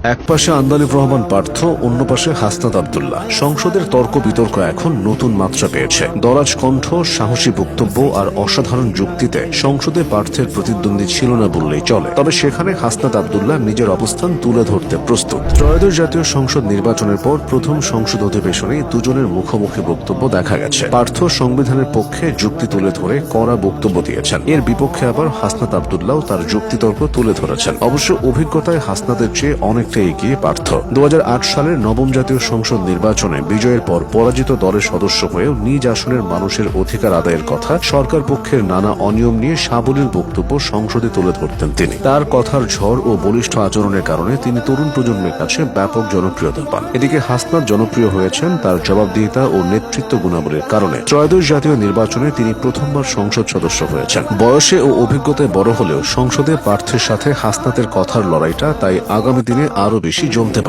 একপাশে আন্দালিব রহমান পার্থ, অন্য পাশে হাসনাত আব্দুল্লাহ। সংসদের তর্ক বিতর্ক এখন নতুন মাত্রা পেয়েছে। দরাজ কণ্ঠ, সাহসী বক্তব্য আর অসাধারণ যুক্তিতে সংসদে পার্থের প্রতিদ্বন্দ্বী ছিল না বললেই চলে। তবে সেখানে হাসনাত আব্দুল্লাহ নিজের অবস্থান তুলে ধরতে প্রস্তুত। ত্রয়োদশ জাতীয় সংসদ নির্বাচনের পর প্রথম সংসদ অধিবেশনে দুজনের মুখোমুখি বক্তব্য দেখা গেছে। পার্থ সংবিধানের পক্ষে যুক্তি তুলে ধরে কড়া বক্তব্য দিয়েছেন। এর বিপক্ষে আবার হাসনাত আব্দুল্লাহ তার যুক্তিতর্ক তুলে ধরেছেন। অবশ্য অভিজ্ঞতায় হাসনাতের চেয়ে অনেকটা এগিয়ে পার্থ। 2008 সালের নবম জাতীয় সংসদ নির্বাচনে বিজয়ের পর পরাজিত দলের সদস্য হয়েও নিজ আসনের মানুষের অধিকার আদায়ের কথা, সরকার পক্ষের নানা অনিয়ম নিয়ে সাবলীল বক্তব্য সংসদে তুলে ধরতেন তিনি। তার কথার ঝড় ও বলিষ্ঠ আচরণের কারণে তিনি তরুণ প্রজন্মের কাছে ব্যাপক জনপ্রিয়তা পান। এদিকে হাসনাত জনপ্রিয় হয়েছেন তার জবাবদিহিতা ও নেতৃত্ব গুণাবলীর কারণে। ত্রয়োদশ জাতীয় নির্বাচনে তিনি প্রথমবার সংসদ সদস্য হয়েছেন। বয়সে ও অভিজ্ঞতায় বড় হলেও সংসদে পার্থের সাথে হাসনাতের কথার লড়াইটা তাই আগামী দিনে আরো বেশি জমতে পারে।